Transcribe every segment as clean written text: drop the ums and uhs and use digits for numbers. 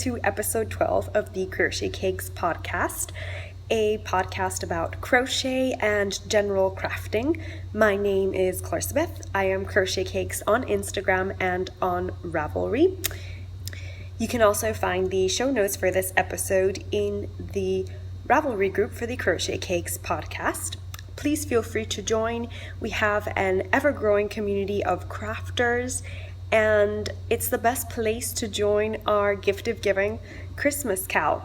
to episode 12 of the Crochet Cakes podcast, a podcast about crochet and general crafting. My name is Clarsabeth. I am Crochet Cakes on Instagram and on Ravelry. You can also find the show notes for this episode in the Ravelry group for the Crochet Cakes podcast. Please feel free to join. We have an ever-growing community of crafters, and it's the best place to join our gift of giving Christmas COWL,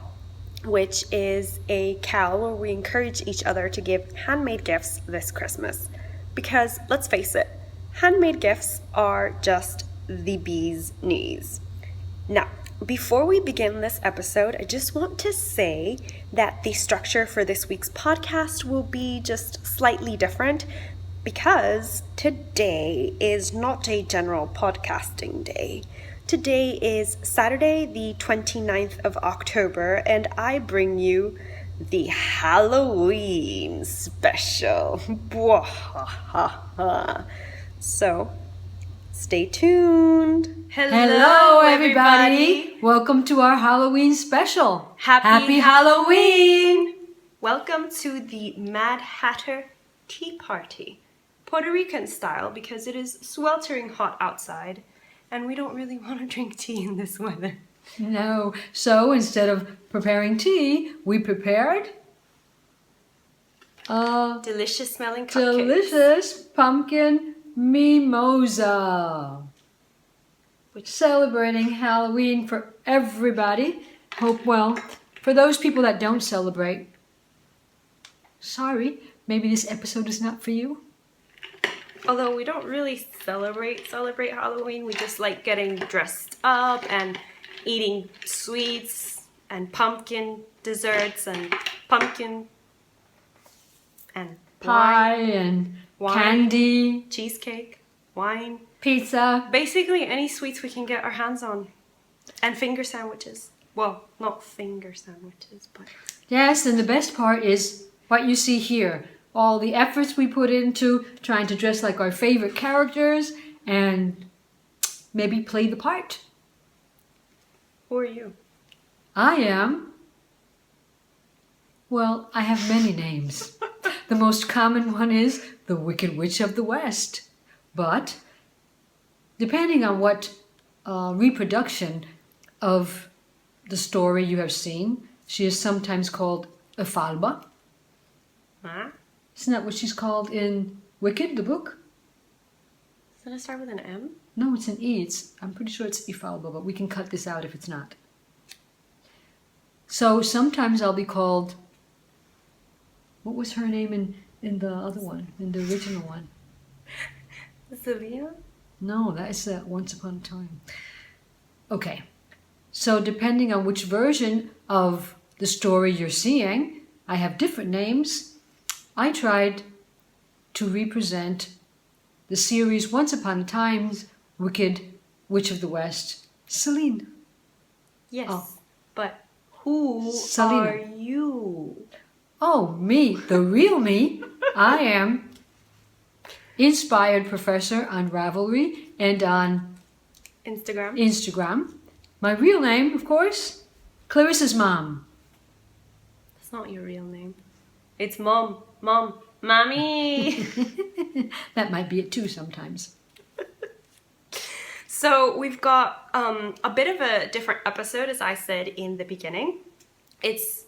which is a COWL where we encourage each other to give handmade gifts this Christmas. Because let's face it, handmade gifts are just the bee's knees. Now, before we begin this episode, I just want to say that the structure for this week's podcast will be just slightly different because today is not a general podcasting day. Today is Saturday, the 29th of October, and I bring you the Halloween special. So, stay tuned. Hello, everybody. Welcome to our Halloween special. Happy Halloween. Welcome to the Mad Hatter Tea Party. Puerto Rican style because it is sweltering hot outside and we don't really want to drink tea in this weather. No, so instead of preparing tea, we prepared delicious smelling cupcakes. Delicious pumpkin mimosa. Celebrating Halloween for everybody. For those people that don't celebrate, sorry, maybe this episode is not for you. Although we don't really celebrate Halloween, we just like getting dressed up and eating sweets and pumpkin desserts and pumpkin and pie wine, and wine, candy, cheesecake, wine, pizza. Basically any sweets we can get our hands on. And finger sandwiches. Well, not finger sandwiches, but... Yes, and the best part is what you see here. All the efforts we put into trying to dress like our favorite characters and maybe play the part. Who are you? I am... Well, I have many names. The most common one is the Wicked Witch of the West. But, depending on what reproduction of the story you have seen, she is sometimes called Elphaba. Huh? Isn't that what she's called in Wicked, the book? Doesn't it start with an M? No, it's an E. I'm pretty sure it's Elphaba, but we can cut this out if it's not. So sometimes I'll be called... What was her name in the other one, in the original one? Selena? No, that is Once Upon a Time. Okay, so depending on which version of the story you're seeing, I have different names. I tried to represent the series Once Upon a Time's Wicked Witch of the West, Celine. Yes, but who Selena. are you? Oh, me, the real me. I am Inspired Professor on Ravelry and on Instagram. My real name, of course, Clarissa's mom. That's not your real name. It's Mom, Mommy. That might be it too sometimes. So we've got a bit of a different episode, as I said in the beginning. It's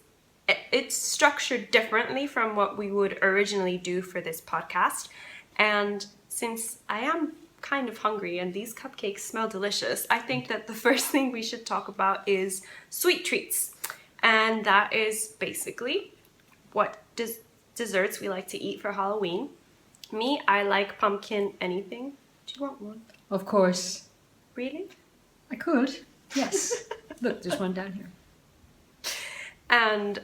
structured differently from what we would originally do for this podcast. And since I am kind of hungry and these cupcakes smell delicious, I think that the first thing we should talk about is sweet treats. And that is basically what desserts we like to eat for Halloween. Me, I like pumpkin anything. Do you want one? Of course. Really? I could, yes. Look, there's one down here. And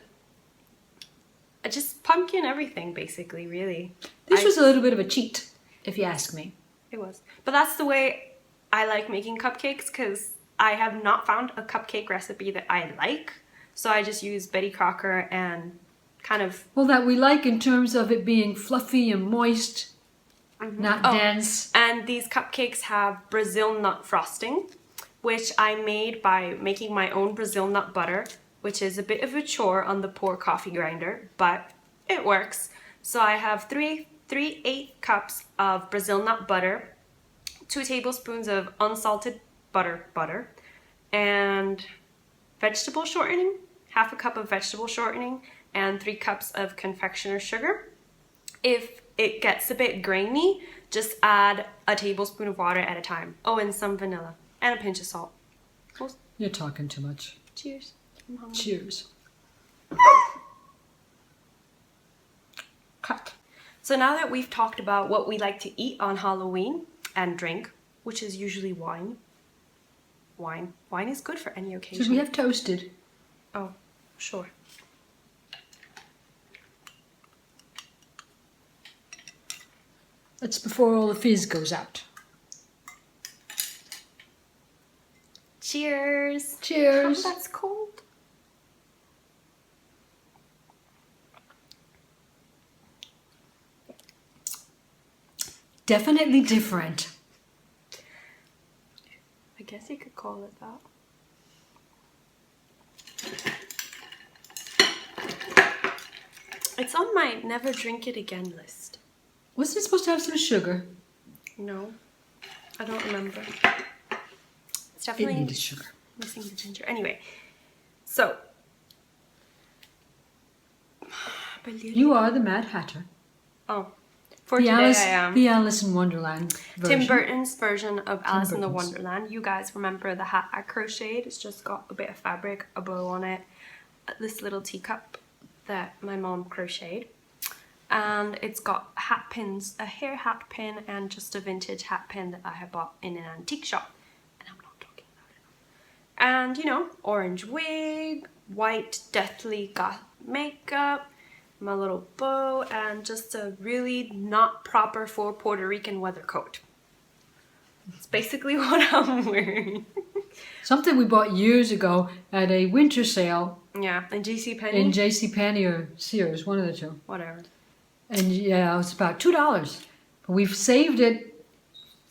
just pumpkin everything, basically, really. This was a little bit of a cheat, if you ask me. It was. But that's the way I like making cupcakes, because I have not found a cupcake recipe that I like. So I just use Betty Crocker and kind of... Well, that we like in terms of it being fluffy and moist, not dense. And these cupcakes have Brazil nut frosting. which I made by making my own Brazil nut butter, which is a bit of a chore on the poor coffee grinder, but it works. So I have 3/8 cups of Brazil nut butter, 2 tablespoons of unsalted butter, and vegetable shortening, half a cup of vegetable shortening, and 3 cups of confectioner's sugar. If it gets a bit grainy, just add a tablespoon of water at a time. Oh, and some vanilla, and a pinch of salt. You're talking too much. Cheers. I'm hungry. Cheers. Cut. So now that we've talked about what we like to eat on Halloween and drink, which is usually wine. Wine is good for any occasion. Should we have toasted? Oh, sure. That's before all the fizz goes out. Cheers. Cheers. Oh, that's cold. Definitely different. I guess you could call it that. It's on my never drink it again list. Wasn't it supposed to have some sugar? No, I don't remember. It's It definitely needed sugar. missing the ginger. Anyway, so. You are the Mad Hatter. Oh, for today I am. The Alice in Wonderland version. Tim Burton's version of Alice in the Burton's. Wonderland. You guys remember the hat I crocheted? It's just got a bit of fabric, a bow on it, this little teacup that my mom crocheted. And it's got hat pins, a hair hat pin, and just a vintage hat pin that I had bought in an antique shop. And I'm not talking about it. And, you know, orange wig, white deathly goth makeup, my little bow, and just a really not proper for Puerto Rican weather coat. It's basically what I'm wearing. Something we bought years ago at a winter sale Yeah, and JCPenney? in JCPenney or Sears, one of the two. Whatever. And yeah, it was about $2. But we've saved it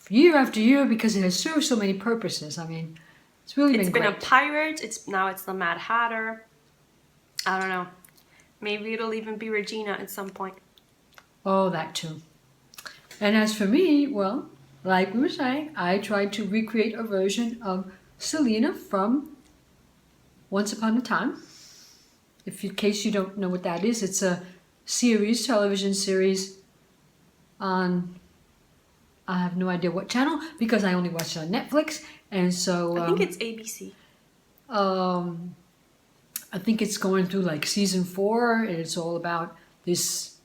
year after year because it has served so many purposes. I mean, it's really It's been great. a pirate, now it's the Mad Hatter. I don't know. Maybe it'll even be Regina at some point. Oh, that too. And as for me, well, like we were saying, I tried to recreate a version of Selena from Once Upon a Time. In case you don't know what that is, it's a television series on, I have no idea what channel because I only watched it on Netflix. And so I think it's ABC. I think it's going through like season 4, and it's all about this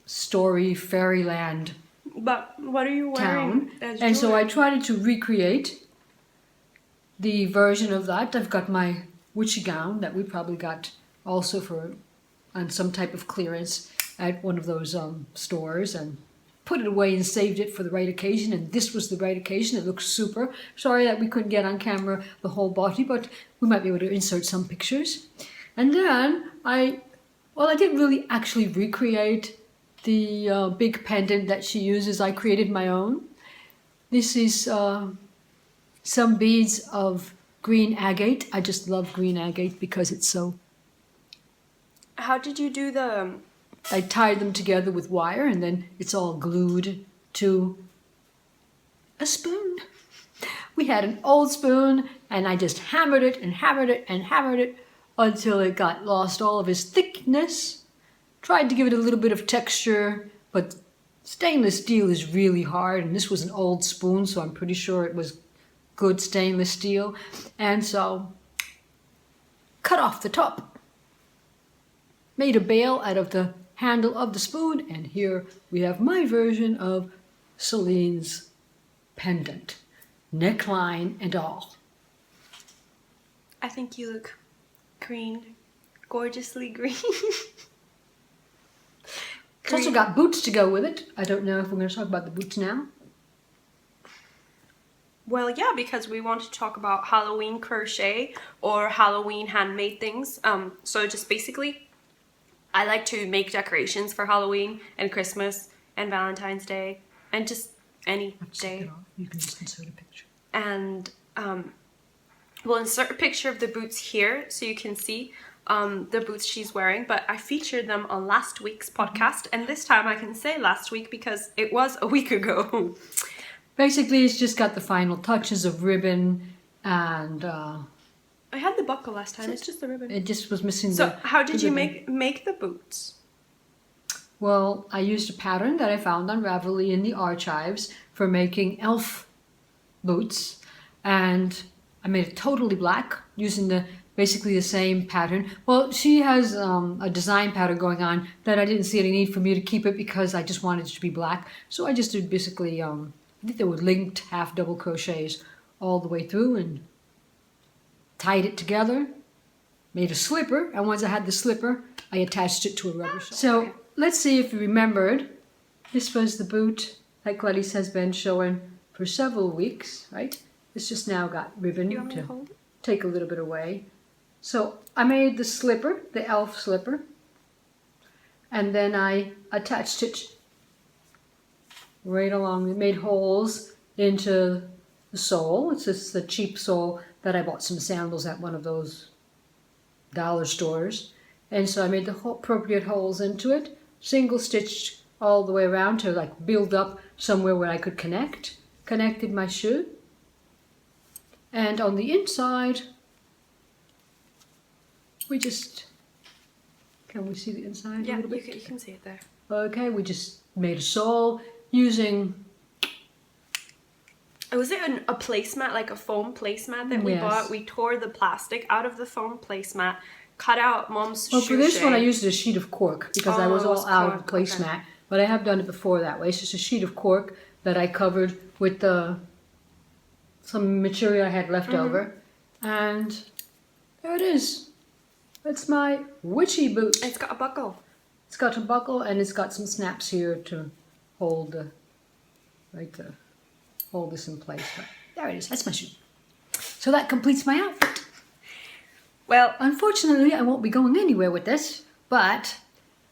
story fairyland But what are you wearing town. as And so I jewelry? tried to recreate the version of that. I've got my witchy gown that we probably got also on some type of clearance at one of those stores, and put it away and saved it for the right occasion, and this was the right occasion. It looks super. Sorry that we couldn't get on camera the whole body, but we might be able to insert some pictures. And then I didn't really actually recreate the big pendant that she uses. I created my own. This is some beads of green agate. I just love green agate because it's so... How did you do the... I tied them together with wire, and then it's all glued to a spoon. We had an old spoon, and I just hammered it and hammered it and hammered it until it got lost all of its thickness. Tried to give it a little bit of texture, but stainless steel is really hard, and this was an old spoon, so I'm pretty sure it was good stainless steel. And so, cut off the top. Made a bail out of the handle of the spoon, and here we have my version of Celine's pendant, neckline and all. I think you look green, gorgeously green. It's also got boots to go with it. I don't know if we're going to talk about the boots now. Well, yeah, because we want to talk about Halloween crochet or Halloween handmade things. So just basically, I like to make decorations for Halloween and Christmas and Valentine's Day and just any Take day. it off. You can just insert a picture. and we'll insert a picture of the boots here so you can see the boots she's wearing, but I featured them on last week's podcast, and this time I can say last week because it was a week ago. Basically, it's just got the final touches of ribbon, and I had the buckle last time, it's just the ribbon. It just was missing So the how did you ribbon. make the boots? Well, I used a pattern that I found on Ravelry in the archives for making elf boots, and I made it totally black using basically the same pattern. Well, she has a design pattern going on that I didn't see any need for me to keep it because I just wanted it to be black. So I just did basically, I think they were linked half double crochets all the way through and tied it together, made a slipper, and once I had the slipper, I attached it to a rubber shawl. So let's see if you remembered. This was the boot that Gladys has been showing for several weeks, right? It's just now got ribbon You want me to to hold it? take a little bit away. So I made the slipper, the elf slipper, and then I attached it right along. It made holes into the sole. It's just the cheap sole that I bought some sandals at one of those dollar stores. And so I made the appropriate holes into it, single stitched all the way around to like build up somewhere where I could connect. Connected my shoe. And on the inside, we just, can we see the inside Yeah, a little you bit? can see it there. Okay, we just made a sole using, Was it a placemat, like a foam placemat that we Yes. bought? We tore the plastic out of the foam placemat, cut out Mom's well, for this one I shade. used a sheet of cork because I Oh, was it was all out of cork, okay. placemat. But I have done it before that way. It's just a sheet of cork that I covered with some material I had left over. And there it is. It's my witchy boot. It's got a buckle. It's got a buckle and it's got some snaps here to hold hold this in place. But there it is. That's my shoe. So that completes my outfit. Well, Unfortunately, I won't be going anywhere with this, but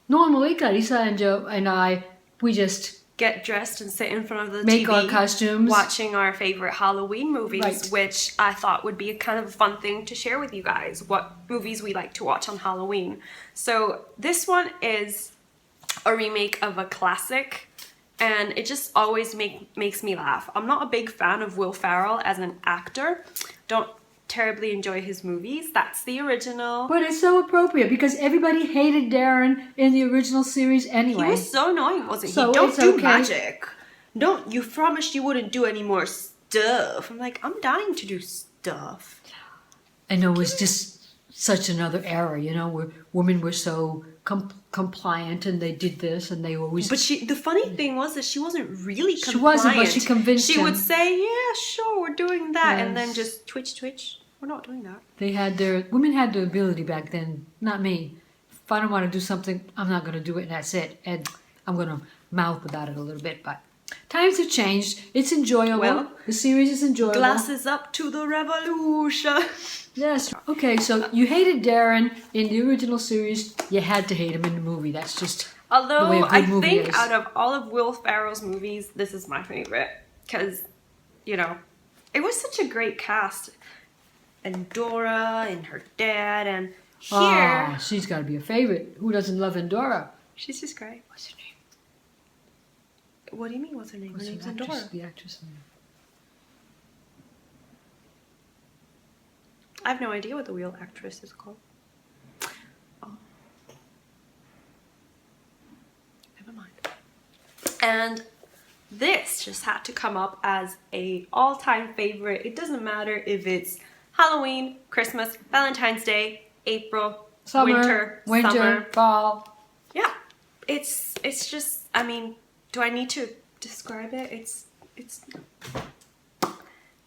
normally Clarissa and Joe and I, we just get dressed and sit in front of the make TV, our costumes. watching our favorite Halloween movies, Right. which I thought would be a kind of a fun thing to share with you guys, what movies we like to watch on Halloween. So this one is a remake of a classic, and it just always makes me laugh. I'm not a big fan of Will Ferrell as an actor. Don't terribly enjoy his movies. That's the original. But it's so appropriate because everybody hated Darren in the original series anyway. He was so annoying, wasn't he? So Don't it's do okay. magic. You promised you wouldn't do any more stuff. I'm like, I'm dying to do stuff. I know, it was just such another era, where women were so compliant and they did this and they always... But the funny thing was that she wasn't really compliant. She wasn't, but she convinced She him. would say, yeah, sure, we're doing that. And then Yes. just twitch. We're not doing that. Women had the ability back then, not me. If I don't want to do something, I'm not going to do it and that's it. And I'm going to mouth about it a little bit, but times have changed. It's enjoyable. Well, the series is enjoyable. Glasses up to the revolution. Yes. Okay, so you hated Darren in the original series. You had to hate him in the movie. That's just the way Although a I good movie think is. out of all of Will Ferrell's movies, this is my favorite. Because, it was such a great cast. And Dora and her dad and here... Ah, she's got to be a favorite. Who doesn't love Endora? She's just great. What's her name? What do you mean, what's her name? What's her name's the actress? Endora. The actress name? I have no idea what the real actress is called. Oh. Never mind. And this just had to come up as a all-time favorite. It doesn't matter if it's Halloween, Christmas, Valentine's Day, April, Winter, summer. fall. Yeah, it's just, I mean, do I need to describe it? It's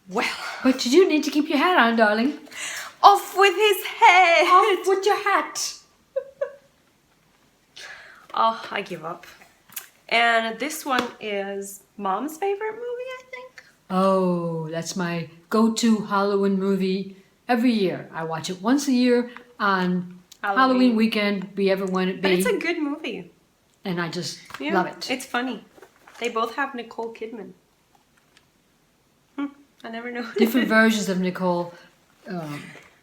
well, But you do need to keep your hat on, darling. off with his head. Off with your hat. Oh, I give up. And this one is Mom's favorite movie, I think. Oh, that's my go-to Halloween movie every year. I watch it once a year on Halloween weekend, be ever when it But be. it's a good movie. And I just Yeah, love it. It's funny. They both have Nicole Kidman. I never know. Different versions of Nicole. But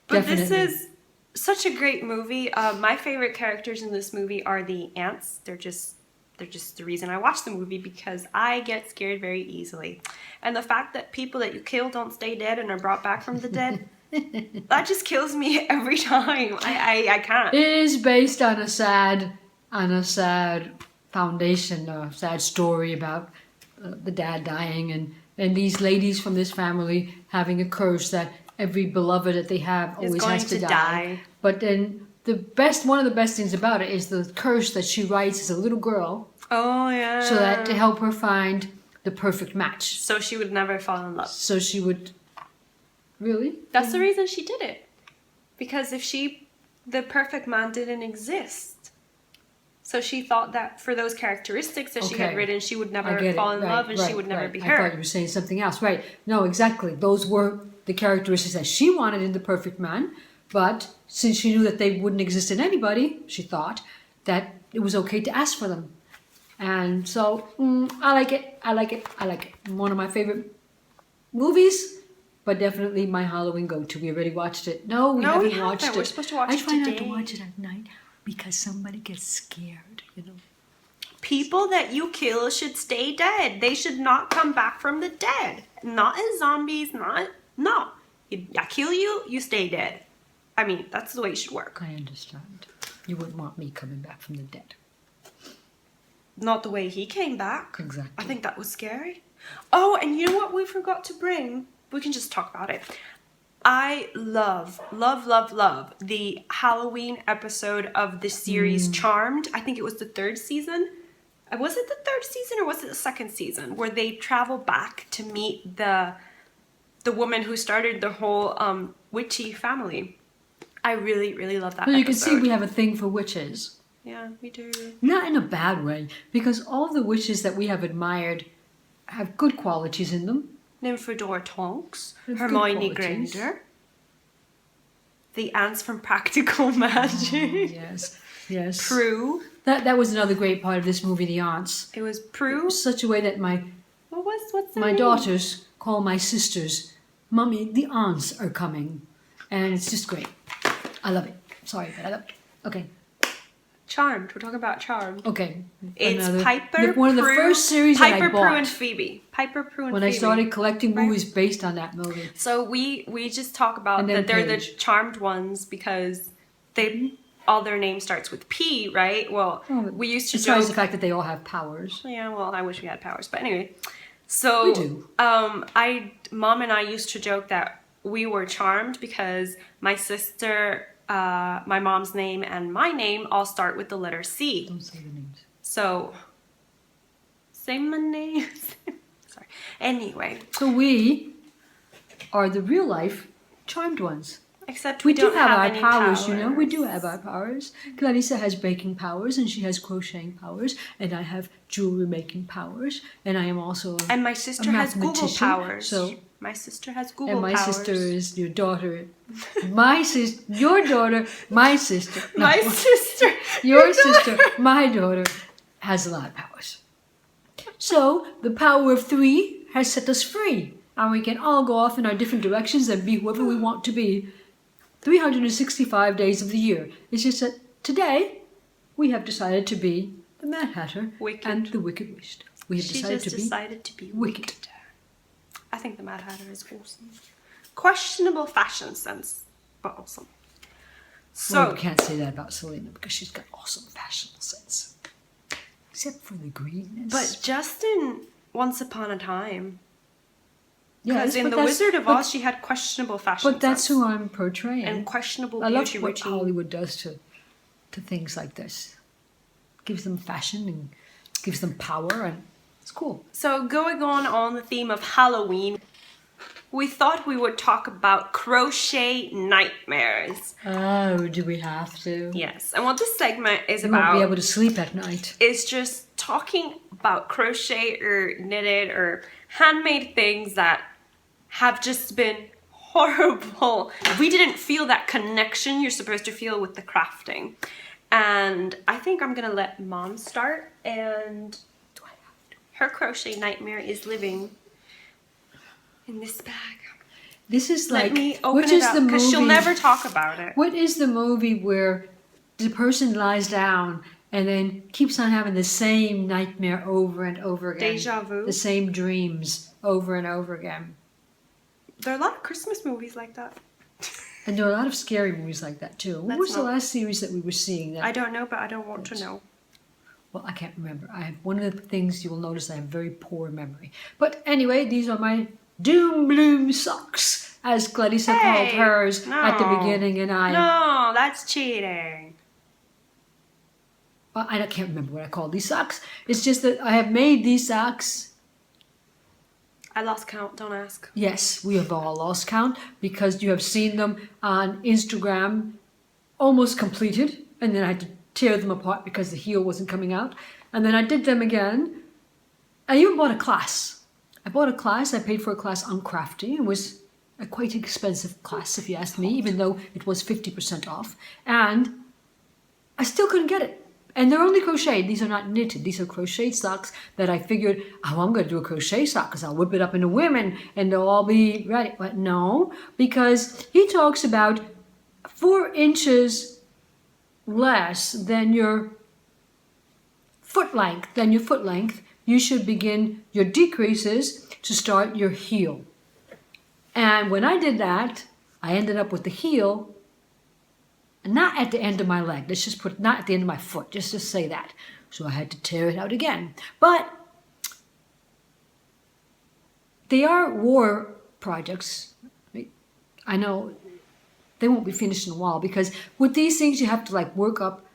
Definitely. this is such a great movie. My favorite characters in this movie are the ants. They're just the reason I watch the movie, because I get scared very easily. And the fact that people that you kill don't stay dead and are brought back from the dead, that just kills me every time. I can't. It is based on a sad foundation, a sad story about the dad dying and these ladies from this family having a curse that every beloved that they have always has to die. But then one of the best things about it is the curse that she writes as a little girl. Oh yeah. So that to help her find the perfect match. So she would never fall in love. So she would. Really? That's the reason she did it. Because the perfect man didn't exist. So she thought that for those characteristics that she had written, she would never fall in love and she would never be her. I thought you were saying something else. Right. No, exactly. Those were the characteristics that she wanted in the perfect man. But since she knew that they wouldn't exist in anybody, she thought that it was okay to ask for them. And so, I like it. One of my favorite movies, but definitely my Halloween go-to. We already watched it. No, we haven't watched it. We're supposed to watch it today. I try not to watch it at night because somebody gets scared, People that you kill should stay dead. They should not come back from the dead. Not as zombies, no. I kill you, you stay dead. I mean, that's the way it should work. I understand. You wouldn't want me coming back from the dead. Not the way he came back. Exactly. I think that was scary. Oh, and you know what we forgot to bring? We can just talk about it. I love the Halloween episode of the series Charmed. I think it was the 3rd season. Was it the 3rd season or was it the 2nd season? Where they travel back to meet the woman who started the whole witchy family. I really, really love that episode. You can see we have a thing for witches. Yeah, we do. Not in a bad way, because all the witches that we have admired have good qualities in them. Nymphadora Tonks, Hermione Granger, the ants from Practical Magic. Yes. Prue. That was another great part of this movie, the aunts. It was Prue. Such a way that what's my name? daughters call my sisters, "Mummy, the aunts are coming," and it's just great. I love it. Sorry, but I love it. Okay. Charmed. We're talking about Charmed. Okay. It's Piper, one of the Prue, first series that I bought. Piper, Prue, and Phoebe. Piper, Prue, and when Phoebe. I started collecting movies based on that movie. So we just talk about that they're the Charmed ones because all their name starts with P, right? Well, we used to joke. Besides the fact that they all have powers. Yeah, well, I wish we had powers, but anyway. So we do. Mom and I used to joke that we were charmed because my sister, my mom's name and my name all start with the letter C. Don't say the names. So, say my name. Sorry. Anyway. So we are the real life charmed ones. Except we do have our any powers, We do have our powers. Clarissa has baking powers, and she has crocheting powers, and I have jewelry making powers, and I am also and my sister has Google powers. So my sister has Google powers. And my sister is your daughter. Your daughter, my sister. No, my sister. Your sister, my daughter, has a lot of powers. So the power of 3 has set us free, and we can all go off in our different directions and be whoever we want to be. 365 days of the year. It's just that today we have decided to be the Mad Hatter and the Wicked Witch. We have decided to be wicked. I think the Mad Hatter is awesome. Questionable fashion sense, but awesome. So well, we can't say that about Selena because she's got awesome fashion sense. Except for the greenness. But just in Once Upon a Time. Yes, because in The Wizard of Oz, she had questionable fashion sense. But that's who I'm portraying. And questionable beauty routine. I love what Hollywood does to things like this. Gives them fashion and gives them power, and it's cool. So going on the theme of Halloween, we thought we would talk about crochet nightmares. Oh, do we have to? Yes. And what this segment is you about... won't be able to sleep at night. ...is just talking about crochet or knitted or handmade things that have just been horrible. We didn't feel that connection you're supposed to feel with the crafting. And I think I'm gonna let Mom start, and her crochet nightmare is living in this bag. This is like, Let me open which it is up, the movie? because she'll never talk about it. What is the movie where the person lies down and then keeps on having the same nightmare over and over again? Deja vu? The same dreams over and over again. There are a lot of Christmas movies like that. And there are a lot of scary movies like that too. What was the last series that we were seeing? That I don't know, but I don't want to know. Well, I can't remember. One of the things you will notice, I have very poor memory. But anyway, these are my Doom Bloom socks, as Clarissa called hers at the beginning, and No, that's cheating. Well, I can't remember what I called these socks. It's just that I have made these socks. I lost count, don't ask. Yes, we have all lost count because you have seen them on Instagram almost completed, and then I had to tear them apart because the heel wasn't coming out. And then I did them again. I even bought a class. I paid for a class on crafting. It was a quite expensive class, if you ask me, even though it was 50% off. And I still couldn't get it. And they're only crocheted. These are not knitted. These are crocheted socks that I figured, oh, I'm going to do a crochet sock because I'll whip it up into women and they'll all be ready. But no, because he talks about 4 inches less than your foot length, you should begin your decreases to start your heel. And when I did that, I ended up with the heel not at the end of my leg. Let's just put not at the end of my foot, just to say that. So I had to tear it out again. But they are war projects. I know they won't be finished in a while because with these things you have to like work up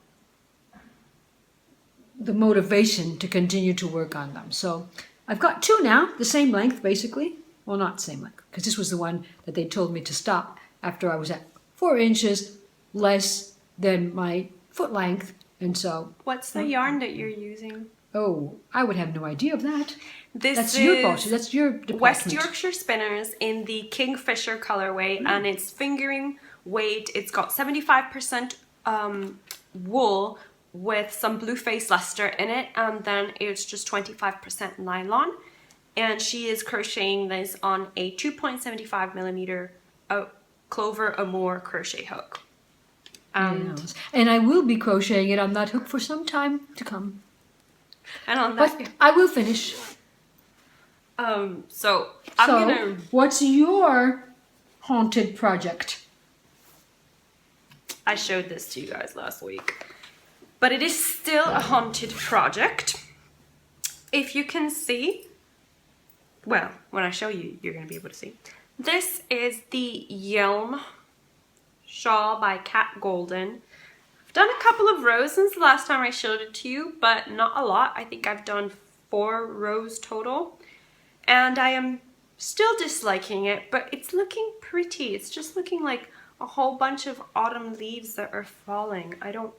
the motivation to continue to work on them. So I've got 2 now, the same length basically. Well, not same length, because this was the one that they told me to stop after I was at 4 inches less than my foot length. And so... What's the yarn that you're using? Oh, I would have no idea of that. That's is your part. That's your department. West Yorkshire Spinners in the Kingfisher colorway, and it's fingering weight. It's got 75% wool with some blue face luster in it, and then it's just 25% nylon. And she is crocheting this on a 2.75 millimeter Clover Amour crochet hook. Yes. And I will be crocheting it on that hook for some time to come. And on that, but I will finish. So I'm gonna. What's your haunted project? I showed this to you guys last week, but it is still a haunted project. If you can see, well, when I show you, you're gonna be able to see. This is the Yelm shawl by Cat Golden. I've done a couple of rows since the last time I showed it to you, but not a lot. I think I've done 4 rows total. And I am still disliking it, but it's looking pretty. It's just looking like a whole bunch of autumn leaves that are falling. Can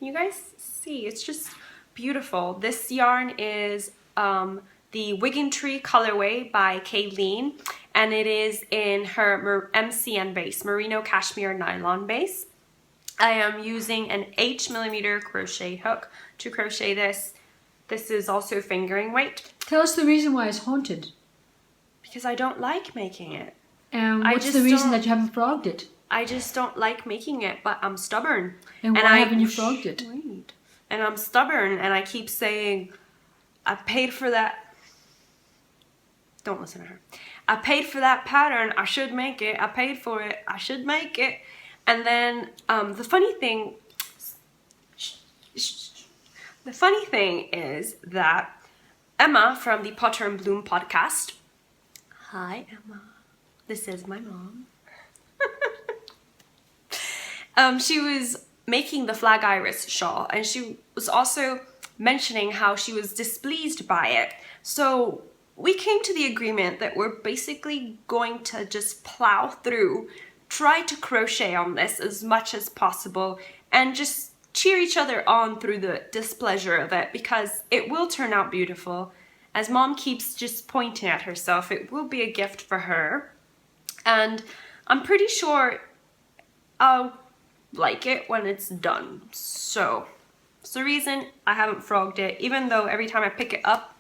you guys see? It's just beautiful. This yarn is the Wiggin Tree colorway by Kayleen, and it is in her MCN base, Merino Cashmere Nylon base. I am using an 8 millimeter crochet hook to crochet this. This is also fingering weight. Tell us the reason why it's haunted. Because I don't like making it. And what's the reason that you haven't frogged it? I just don't like making it, but I'm stubborn. And why haven't you frogged it? And I'm stubborn, and I keep saying, I paid for that. Don't listen to her. I paid for that pattern. I should make it. I paid for it. I should make it. And then the funny thing is that Emma from the Potter and Bloom podcast. Hi, Emma. This is my mom. She was making the Flag Iris shawl, and she was also mentioning how she was displeased by it. So we came to the agreement that we're basically going to just plow through, try to crochet on this as much as possible, and just cheer each other on through the displeasure of it, because it will turn out beautiful. As Mom keeps just pointing at herself, it will be a gift for her. And I'm pretty sure I'll like it when it's done. So it's the reason I haven't frogged it, even though every time I pick it up.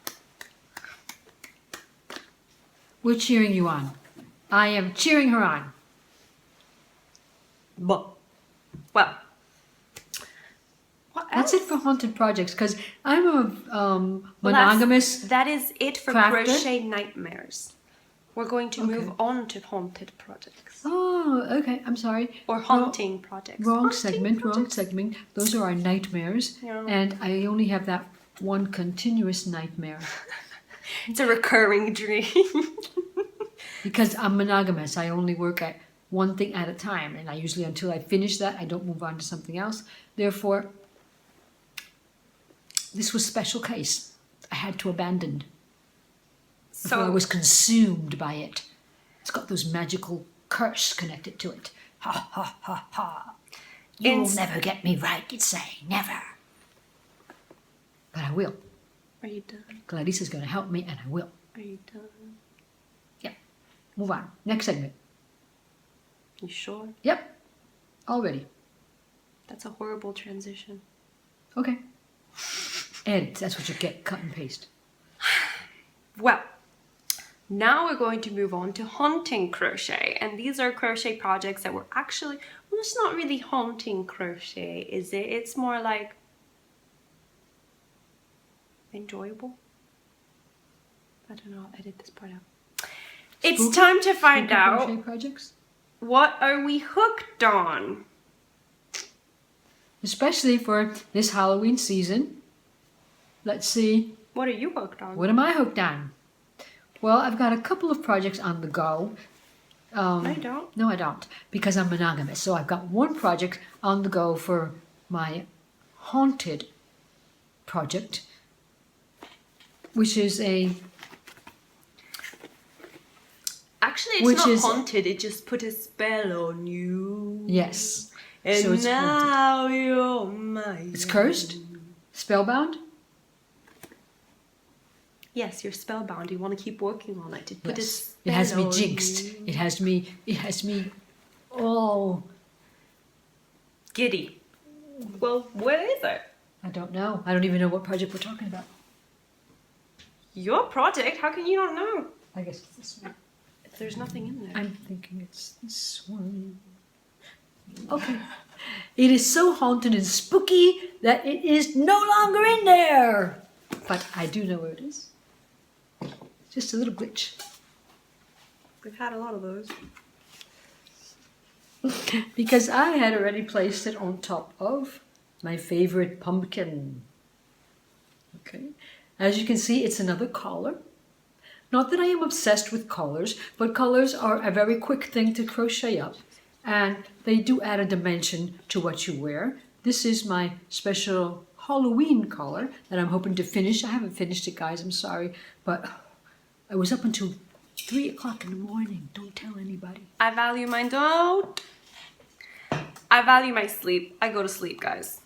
We're cheering you on. I am cheering her on. Well, what That's it else? for haunted projects, because I'm a Well, monogamous that is it for crafter. crochet nightmares. We're going to move on to haunted projects. Oh, okay. I'm sorry. Or haunting projects. Wrong Haunting segment. Wrong projects. segment. Those are our nightmares, Yeah. and I only have that one continuous nightmare It's a recurring dream. because I'm monogamous. I only work at one thing at a time, and I usually, until I finish that, I don't move on to something else. Therefore, this was a special case. I had to abandon. Before I was consumed by it. It's got those magical curse connected to it. Ha ha ha ha. You'll never get me right, it's saying. Never. But I will. Are you done? Clarice's going to help me, and I will. Are you done? Yeah. Move on. Next segment. You sure? Yep. All ready. That's a horrible transition. Okay. Edit. That's what you get. Cut and paste. Well, now we're going to move on to haunting crochet. And these are crochet projects that were actually, well, it's not really haunting crochet, is it? It's more like enjoyable. I don't know, I'll edit this part out. It's Spooky? time to find Spooky out crochet projects? what are we hooked on. Especially for this Halloween season. Let's see. What are you hooked on? What am I hooked on? Well, I've got a couple of projects on the go. I don't. No, I don't, because I'm monogamous. So I've got one project on the go for my haunted project, which is a... Actually, it's not haunted. It just put a spell on you. Yes. And so it's now haunted. you're mine. It's cursed? Spellbound? Yes, you're spellbound. You want to keep working on it. Put Yes. a It has me spell on jinxed. you. It has me, oh, Giddy. Well, what is it? I don't know. I don't even know what project we're talking about. Your project? How can you not know? I guess it's this one. There's nothing in there. I'm thinking it's this one. Okay. It is so haunted and spooky that it is no longer in there. But I do know where it is. Just a little glitch. We've had a lot of those. Because I had already placed it on top of my favorite pumpkin. Okay. As you can see, it's another collar. Not that I am obsessed with collars, but collars are a very quick thing to crochet up. And they do add a dimension to what you wear. This is my special Halloween collar that I'm hoping to finish. I haven't finished it, guys. I'm sorry. But I was up until 3 o'clock in the morning. Don't tell anybody. I value my don't. I value my sleep. I go to sleep, guys.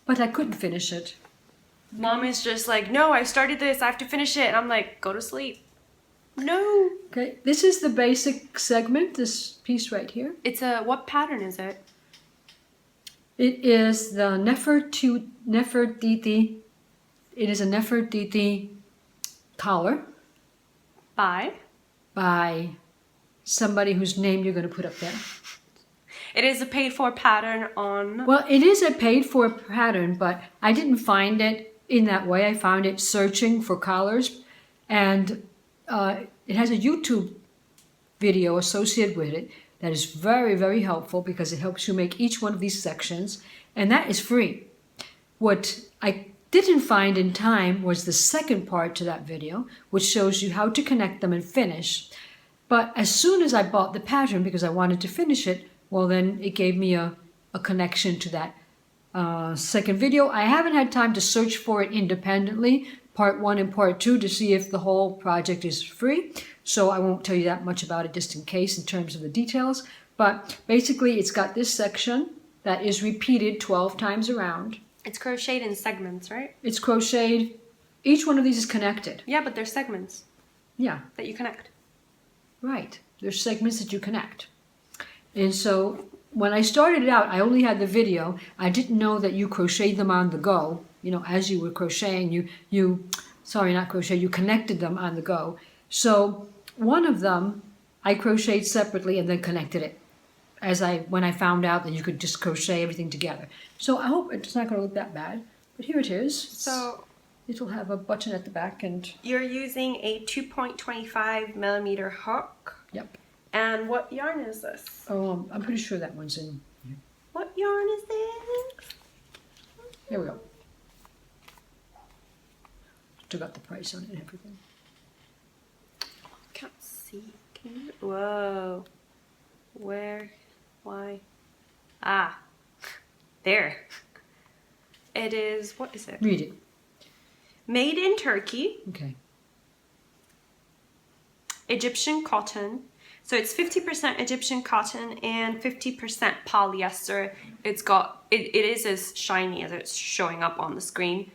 But I couldn't finish it. Mom is just like, no, I started this. I have to finish it. And I'm like, go to sleep. No. Okay, this is the basic segment, this piece right here. It's a, what pattern is it? It is the Nefertiti. It is a Nefertiti collar by somebody whose name you're going to put up there. It is a paid for pattern on... Well, it is a paid for pattern, but I didn't find it in that way. I found it searching for collars, and it has a YouTube video associated with it that is very, very helpful because it helps you make each one of these sections, and that is free. What I didn't find in time was the second part to that video, which shows you how to connect them and finish. But as soon as I bought the pattern because I wanted to finish it, well, then it gave me a connection to that second video. I haven't had time to search for it independently, part 1 and part 2, to see if the whole project is free. So I won't tell you that much about it just in case in terms of the details. But basically, it's got this section that is repeated 12 times around. It's crocheted in segments, right? It's crocheted. Each one of these is connected. Yeah, but they're segments Yeah, that you connect. right. There's segments that you connect. And so when I started it out, I only had the video. I didn't know that you crocheted them on the go. You know, as you were crocheting, you connected them on the go. So one of them I crocheted separately and then connected it when I found out that you could just crochet everything together. So I hope it's not going to look that bad. But here it is. So it'll have a button at the back and... You're using a 2.25 millimeter hook. Yep. And what yarn is this? Oh, I'm pretty sure that one's in here. What yarn is this? Here we go. Still got the price on it and everything. Can't see. Can you? Whoa. Where? Why? Ah. There. It is, what is it? Read it. Made in Turkey. Okay. Egyptian cotton. So it's 50% Egyptian cotton and 50% polyester. It is as shiny as it's showing up on the screen.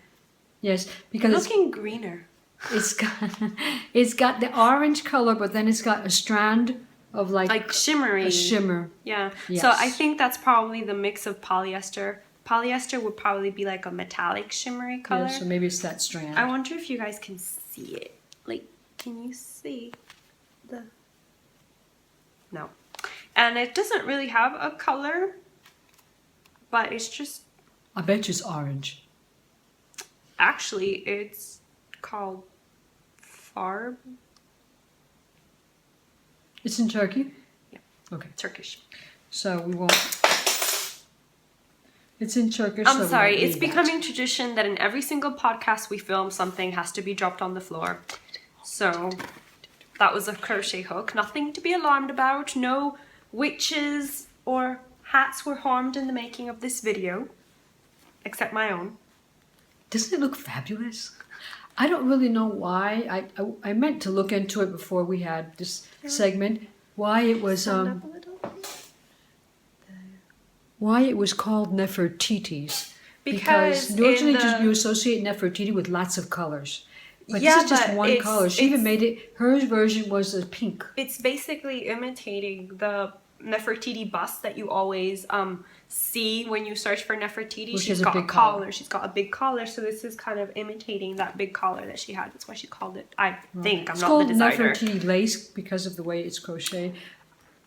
Yes, because it's looking greener. It's got the orange color, but then it's got a strand of like shimmery. A shimmer. Yeah. Yes. So I think that's probably the mix of polyester. Polyester would probably be like a metallic shimmery color. Yeah, so maybe it's that strand. I wonder if you guys can see it. Like, can you see the... No. And it doesn't really have a color, but it's just... I bet you it's orange. Actually, it's called farb. It's in Turkey? Yeah. Okay. Turkish. So we won't... It's in Turkish. I'm sorry, it's becoming tradition that in every single podcast we film, something has to be dropped on the floor. So that was a crochet hook. Nothing to be alarmed about. No witches or hats were harmed in the making of this video, except my own. Doesn't it look fabulous? I don't really know why. I meant to look into it before we had this segment. Why it was why it was called Nefertiti's. Because usually you associate Nefertiti with lots of colors. But this is just one color. She even made it, her version was a pink. It's basically imitating the Nefertiti bust that you always see when you search for Nefertiti. She's got a collar. She's got a big collar. So this is kind of imitating that big collar that she had. That's why she called it, I think, I'm not the designer. It's called Nefertiti lace because of the way it's crocheted.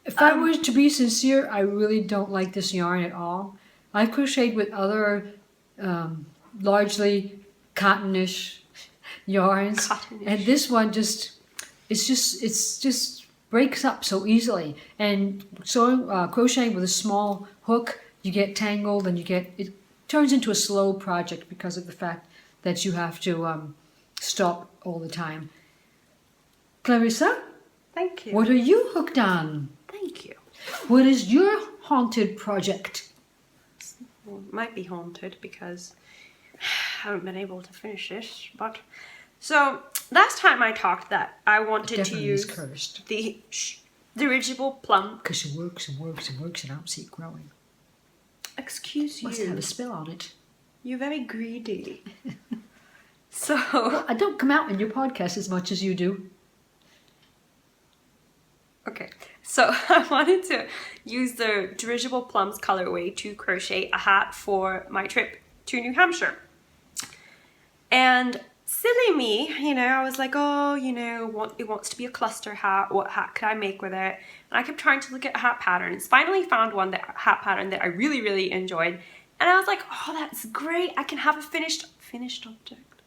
If I were to be sincere, I really don't like this yarn at all. I've crocheted with other largely cottonish yarns, and this one just breaks up so easily. And so crocheting with a small hook, you get tangled, and it turns into a slow project because of the fact that you have to stop all the time. Clarissa, thank you. What are you hooked on? Thank you. What is your haunted project? Well, it might be haunted because I haven't been able to finish this. But so last time I talked that I wanted to use the dirigible plum. Because she works and works and works and I don't see it growing. Excuse you. Must have a spell on it. You're very greedy. So well, I don't come out in your podcast as much as you do. Okay, so I wanted to use the Dirigible Plums colorway to crochet a hat for my trip to New Hampshire. And silly me, I was like, oh, it wants to be a cluster hat. What hat could I make with it? And I kept trying to look at hat patterns. Finally found hat pattern that I really, really enjoyed. And I was like, oh, that's great. I can have a finished object.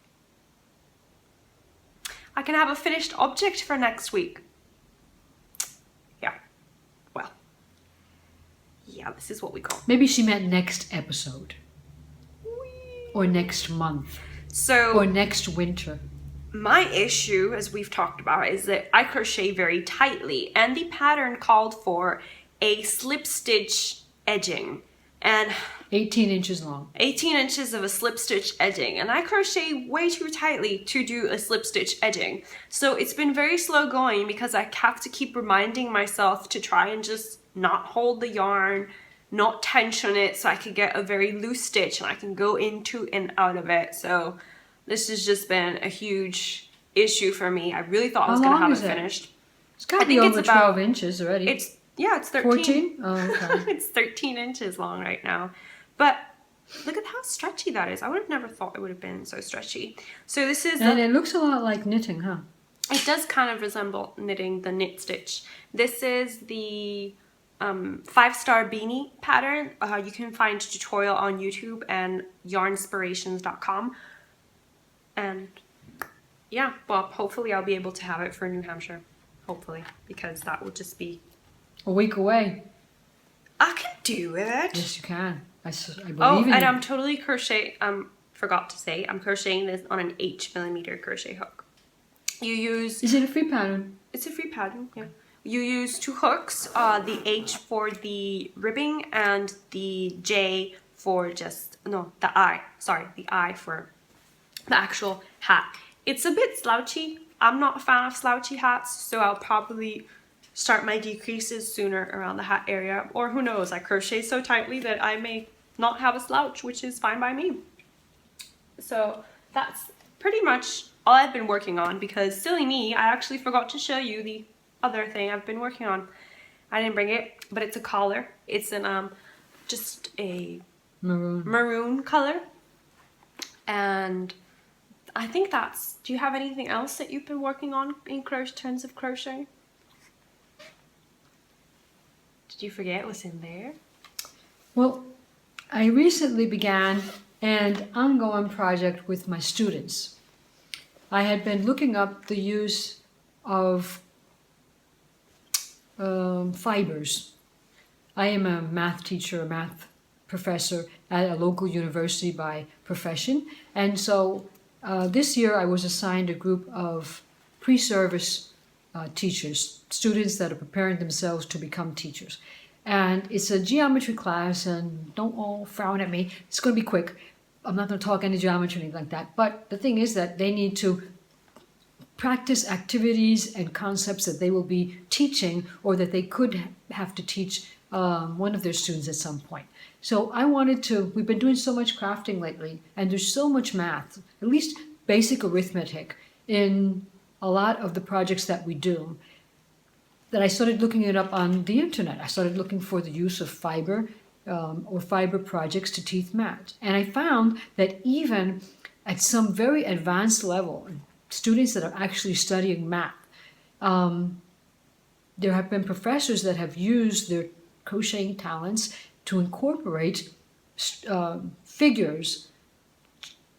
I can have a finished object for next week. Yeah, this is what we got. Maybe she meant next episode. Or next month. Or next winter. My issue, as we've talked about, is that I crochet very tightly. And the pattern called for a slip stitch edging. And 18 inches long. 18 inches of a slip stitch edging. And I crochet way too tightly to do a slip stitch edging. So it's been very slow going because I have to keep reminding myself to try and just not hold the yarn, not tension it so I could get a very loose stitch and I can go into and out of it. So this has just been a huge issue for me. I really thought I was going to have it finished. It's got to be over 12 inches already. It's 13. 14? Oh, okay. It's 13 inches long right now. But look at how stretchy that is. I would have never thought it would have been so stretchy. So this is... And it looks a lot like knitting, huh? It does kind of resemble knitting the knit stitch. This is the 5-star beanie pattern. You can find a tutorial on YouTube and yarnspirations.com. And yeah, well, hopefully I'll be able to have it for New Hampshire. Hopefully, because that will just be a week away. I can do it. Yes, you can. I believe in and you. I'm totally forgot to say, I'm crocheting this on an H-millimeter crochet hook. You use... Is it a free pattern? It's a free pattern, yeah. You use 2 hooks, the H for the ribbing and the J for just... No, the I. Sorry, the I for the actual hat. It's a bit slouchy. I'm not a fan of slouchy hats, so I'll probably start my decreases sooner around the hat area. Or who knows, I crochet so tightly that I may not have a slouch, which is fine by me. So that's pretty much all I've been working on, because silly me, I actually forgot to show you the other thing I've been working on. I didn't bring it, but it's a collar. It's an just a maroon color. And I think that's... Do you have anything else that you've been working on in terms of crochet? Did you forget what's in there? Well, I recently began an ongoing project with my students. I had been looking up the use of fibers. I am a math teacher, a math professor at a local university by profession, and so this year I was assigned a group of pre-service teachers, students that are preparing themselves to become teachers. And it's a geometry class, and don't all frown at me. It's going to be quick. I'm not going to talk any geometry or anything like that. But the thing is that they need to practice activities and concepts that they will be teaching, or that they could have to teach one of their students at some point. So I wanted to, we've been doing so much crafting lately, and there's so much math, at least basic arithmetic, in a lot of the projects that we do, that I started looking it up on the internet. I started looking for the use of fiber or fiber projects to teach math. And I found that even at some very advanced level, students that are actually studying math, there have been professors that have used their crocheting talents to incorporate figures,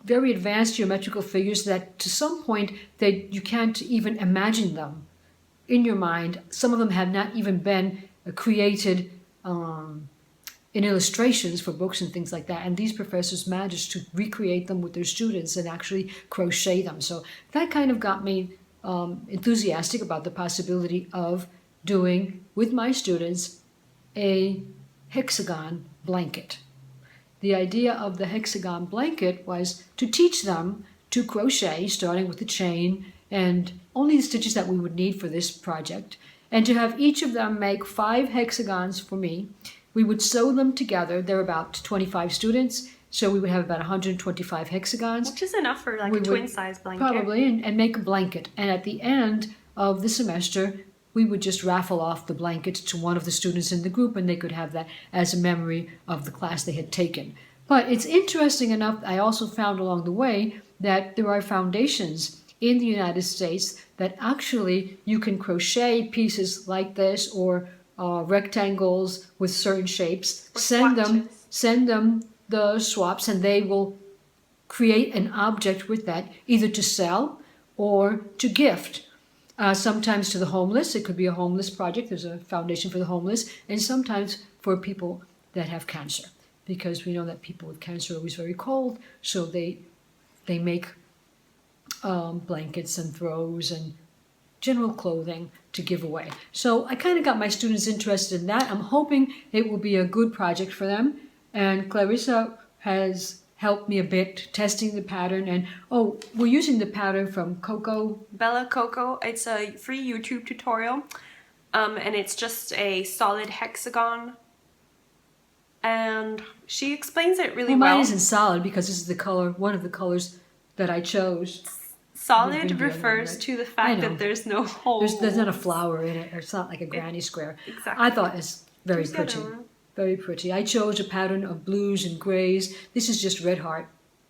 very advanced geometrical figures that to some point you can't even imagine them in your mind. Some of them have not even been created in illustrations for books and things like that. And these professors managed to recreate them with their students and actually crochet them. So that kind of got me enthusiastic about the possibility of doing with my students a hexagon blanket. The idea of the hexagon blanket was to teach them to crochet, starting with the chain and only the stitches that we would need for this project, and to have each of them make 5 hexagons for me. We would sew them together. There are about 25 students, so we would have about 125 hexagons. Which is enough for like a twin-size blanket. Probably, and make a blanket. And at the end of the semester, we would just raffle off the blanket to one of the students in the group, and they could have that as a memory of the class they had taken. But it's interesting enough, I also found along the way that there are foundations in the United States that actually you can crochet pieces like this, or rectangles with certain shapes, send them the swaps, and they will create an object with that, either to sell or to gift. Sometimes to the homeless. It could be a homeless project. There's a foundation for the homeless, and sometimes for people that have cancer, because we know that people with cancer are always very cold, so they make blankets and throws and general clothing to give away. So I kind of got my students interested in that. I'm hoping it will be a good project for them. And Clarissa has helped me a bit testing the pattern. And we're using the pattern from COCO. Bella COCO. It's a free YouTube tutorial. And it's just a solid hexagon. And she explains it really well. Mine isn't solid because this is the color, one of the colors that I chose. Solid refers to the fact that there's no holes. There's not a flower in it, or it's not like a granny square. Exactly. I thought it's very pretty. Very pretty. I chose a pattern of blues and grays. This is just red heart.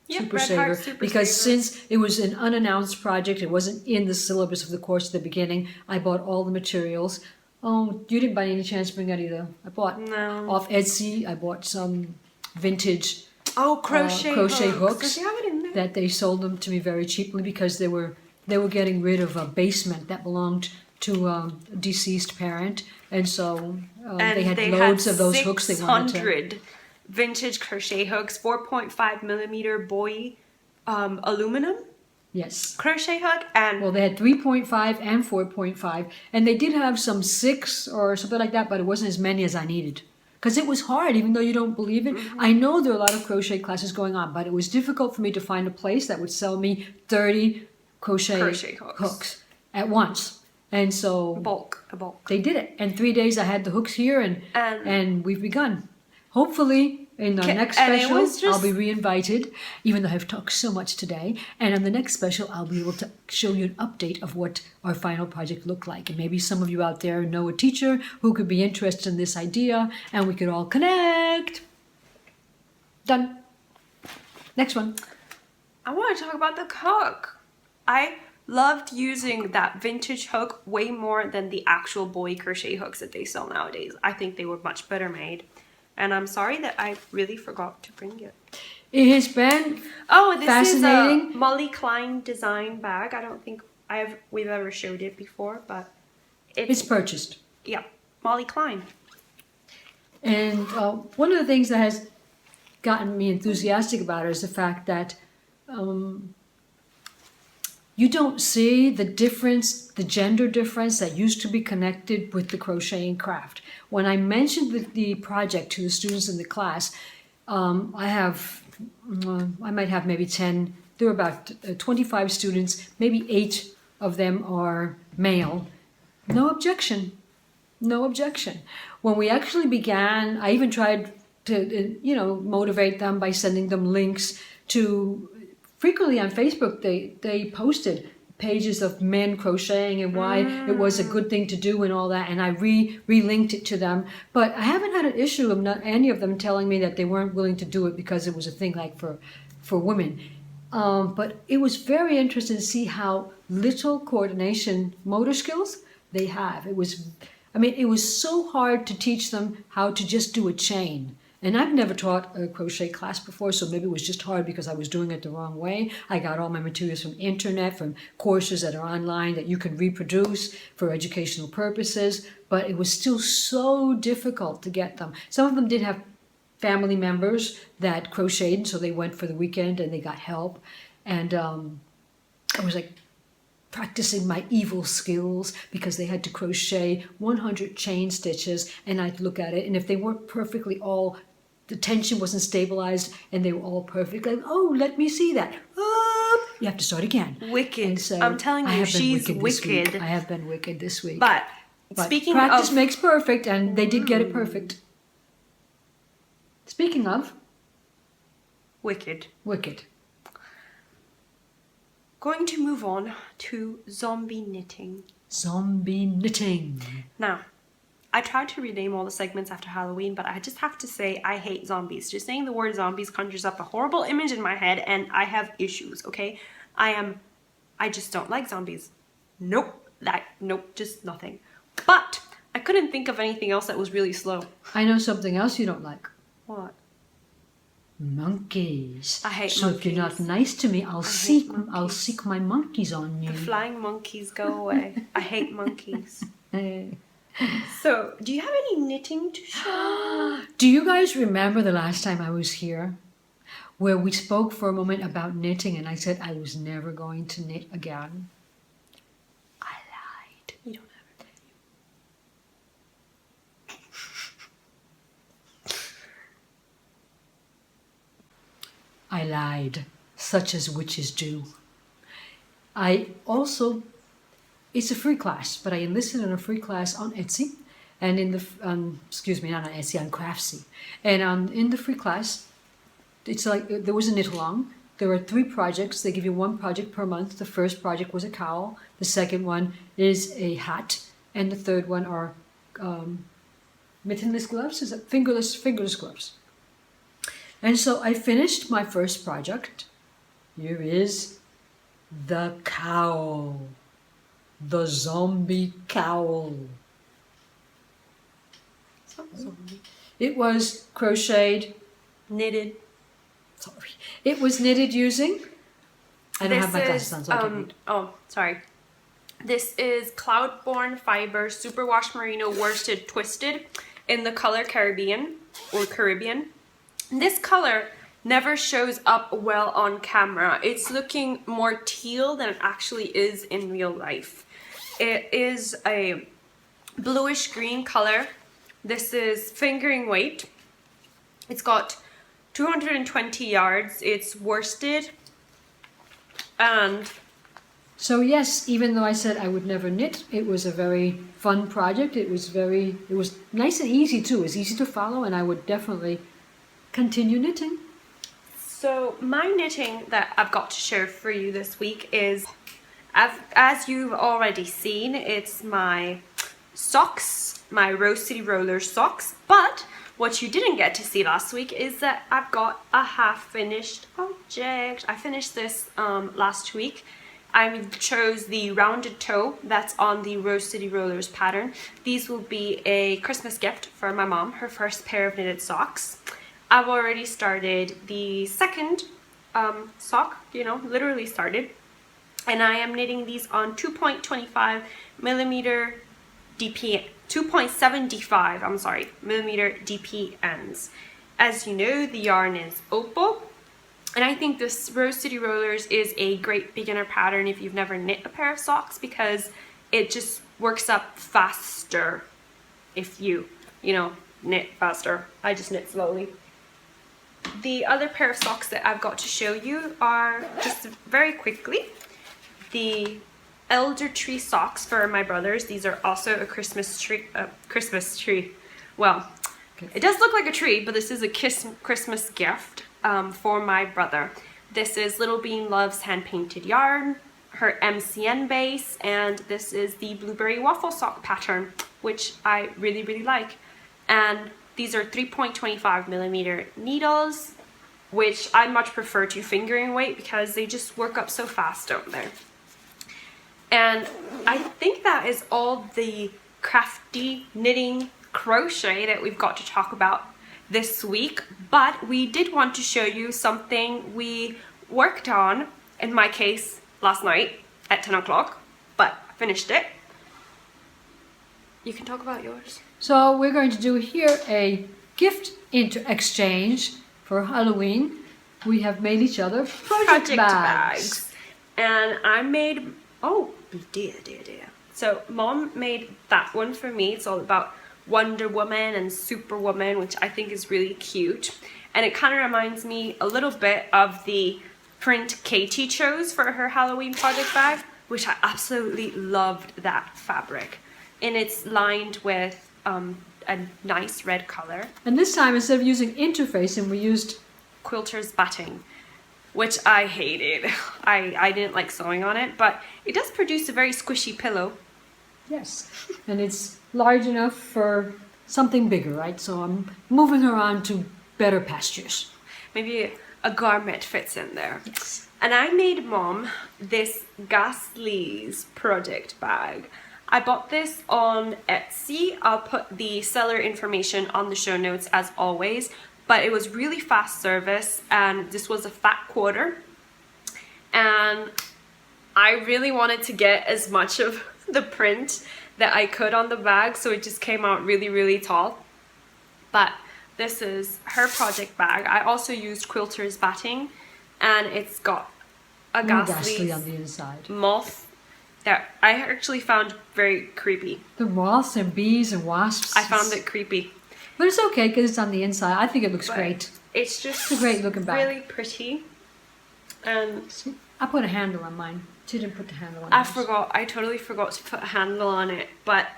Yep, Super Red Heart Saver. Super Because Saver. since it was an unannounced project, it wasn't in the syllabus of the course at the beginning, I bought all the materials. Oh, you didn't by any chance bring that either. I bought No. off Etsy, I bought some vintage Crochet hooks Does she have it in there? that they sold them to me very cheaply because they were getting rid of a basement that belonged to a deceased parent, and so they had loads of those hooks they wanted to. 600 vintage crochet hooks, 4.5 millimeter boy aluminum Yes. crochet hook, and Well, they had 3.5 and 4.5, and they did have some 6 or something like that, but it wasn't as many as I needed. Because it was hard, even though you don't believe it. I know there are a lot of crochet classes going on, but it was difficult for me to find a place that would sell me 30 crochet hooks at once. And so a bulk. they did it. And 3 days I had the hooks here, and we've begun. Hopefully, in our next special, I'll be re-invited, even though I've talked so much today. And on the next special, I'll be able to show you an update of what our final project looked like. And maybe some of you out there know a teacher who could be interested in this idea, and we could all connect. Done. Next one. I want to talk about the hook. I loved using that vintage hook way more than the actual boy crochet hooks that they sell nowadays. I think they were much better made. And I'm sorry that I really forgot to bring it. It has been fascinating. Is a Molly Klein design bag. I don't think we've ever showed it before, but it's purchased. Yeah, Molly Klein. And one of the things that has gotten me enthusiastic about it is the fact that you don't see the difference, the gender difference that used to be connected with the crocheting craft. When I mentioned the project to the students in the class, I might have maybe 10, there were about 25 students, maybe 8 of them are male. No objection. When we actually began, I even tried to, motivate them by sending them links to, frequently on Facebook, they posted pages of men crocheting and why it was a good thing to do and all that, and I re-linked it to them. But I haven't had an issue of not any of them telling me that they weren't willing to do it because it was a thing like for women. But it was very interesting to see how little coordination motor skills they have. It was so hard to teach them how to just do a chain. And I've never taught a crochet class before, so maybe it was just hard because I was doing it the wrong way. I got all my materials from internet, from courses that are online that you can reproduce for educational purposes, but it was still so difficult to get them. Some of them did have family members that crocheted, so they went for the weekend and they got help. And I was like practicing my evil skills because they had to crochet 100 chain stitches, and I'd look at it, and if they weren't perfectly all, the tension wasn't stabilized and they were all perfect, like, oh, let me see that. You have to start again. Wicked. So I'm telling you, she's wicked. I have been wicked this week. But speaking practice of... makes perfect, and they did get it perfect. Speaking of... Wicked. Going to move on to zombie knitting. Now, I tried to rename all the segments after Halloween, but I just have to say I hate zombies. Just saying the word zombies conjures up a horrible image in my head, and I have issues, okay? I just don't like zombies. Nope, just nothing. But I couldn't think of anything else that was really slow. I know something else you don't like. What? Monkeys. I hate so monkeys. If you're not nice to me, I'll seek my monkeys on you. The flying monkeys, go away. I hate monkeys. So, do you have any knitting to show? Do you guys remember the last time I was here, where we spoke for a moment about knitting, and I said I was never going to knit again? I lied. You don't have it. I lied, such as witches do. It's a free class, but I enlisted in a free class on Etsy, and not on Etsy, on Craftsy. And in the free class, it's like, there was a knit along. There are 3 projects. They give you 1 project per month. The first project was a cowl. The second one is a hat. And the third one are mittenless gloves. Is it fingerless gloves? And so I finished my first project, Here is the cowl. The zombie cowl. It's not zombie. It was crocheted. Knitted. Sorry. It was knitted using. I don't have my glasses on, so I can read. Oh, sorry. This is Cloudborne Fiber Superwash Merino Worsted Twisted in the color Caribbean or Caribbean. This color never shows up well on camera. It's looking more teal than it actually is in real life. It is a bluish green color. This is fingering weight. It's got 220 yards. It's worsted. And so yes, even though I said I would never knit, it was a very fun project. It was nice and easy too. It was easy to follow, and I would definitely continue knitting. So my knitting that I've got to share for you this week is, as you've already seen, it's my socks, my Rose City Rollers socks. But what you didn't get to see last week is that I've got a half-finished project. I finished this last week. I chose the rounded toe that's on the Rose City Rollers pattern. These will be a Christmas gift for my mom, her first pair of knitted socks. I've already started the second sock, literally started. And I am knitting these on 2.25 millimeter DP, 2.75, millimeter DP ends. As you know, the yarn is opal. And I think this Rose City Rollers is a great beginner pattern if you've never knit a pair of socks, because it just works up faster if you knit faster. I just knit slowly. The other pair of socks that I've got to show you are, just very quickly, the Elder Tree socks for my brothers. These are also a Christmas tree. Well, it does look like a tree, but this is a Christmas gift for my brother. This is Little Bean Love's hand-painted yarn, her MCN base, and this is the Blueberry Waffle sock pattern, which I really, really like. And these are 3.25 millimeter needles, which I much prefer to fingering weight because they just work up so fast, don't they? And I think that is all the crafty knitting crochet that we've got to talk about this week, but we did want to show you something we worked on, in my case last night at 10 o'clock, but I finished it. You can talk about yours. So we're going to do here a gift exchange for Halloween. We have made each other project bags. And I made, oh dear. So Mom made that one for me. It's all about Wonder Woman and Superwoman, which I think is really cute. And it kind of reminds me a little bit of the print Katie chose for her Halloween project bag, which I absolutely loved that fabric. And it's lined with a nice red color. And this time, instead of using interfacing, we used quilter's batting, which I hated. I didn't like sewing on it, but it does produce a very squishy pillow. Yes, and it's large enough for something bigger, right? So I'm moving her on to better pastures. Maybe a garment fits in there. Yes. And I made Mom this Ghastly's project bag. I bought this on Etsy. I'll put the seller information on the show notes as always, but it was really fast service, and this was a fat quarter. And I really wanted to get as much of the print that I could on the bag, so it just came out really, really tall. But this is her project bag. I also used quilter's batting, and it's got a Ghastly on the inside. Moth that I actually found very creepy. The moths and bees and wasps. I found it creepy. But it's okay because it's on the inside. I think it looks great. It's just a great looking bag. Really pretty. And see, I put a handle on mine. She didn't put the handle on I totally forgot to put a handle on it. But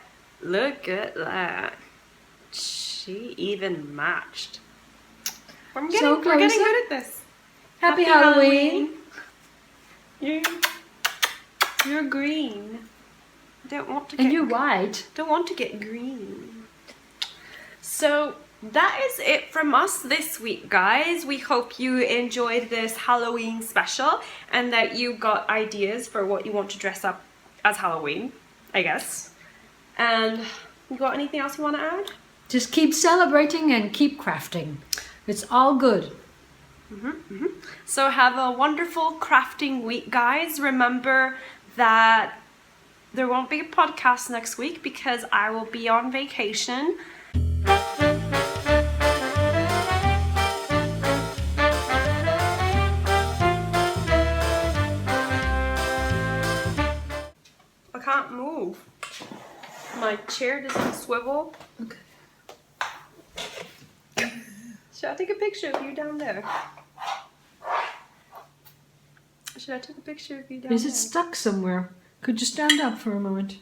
look at that. She even matched. We're getting good at this. Happy Halloween. You're green. I don't want to and you're white. Don't want to get green. So that is it from us this week, guys. We hope you enjoyed this Halloween special and that you got ideas for what you want to dress up as Halloween, I guess. And you got anything else you want to add? Just keep celebrating and keep crafting. It's all good. So have a wonderful crafting week, guys. Remember that there won't be a podcast next week because I will be on vacation. I can't move. My chair doesn't swivel. Okay. Should I take a picture of you down there? Should I take a picture of you down there? Is it stuck somewhere? Could you stand up for a moment?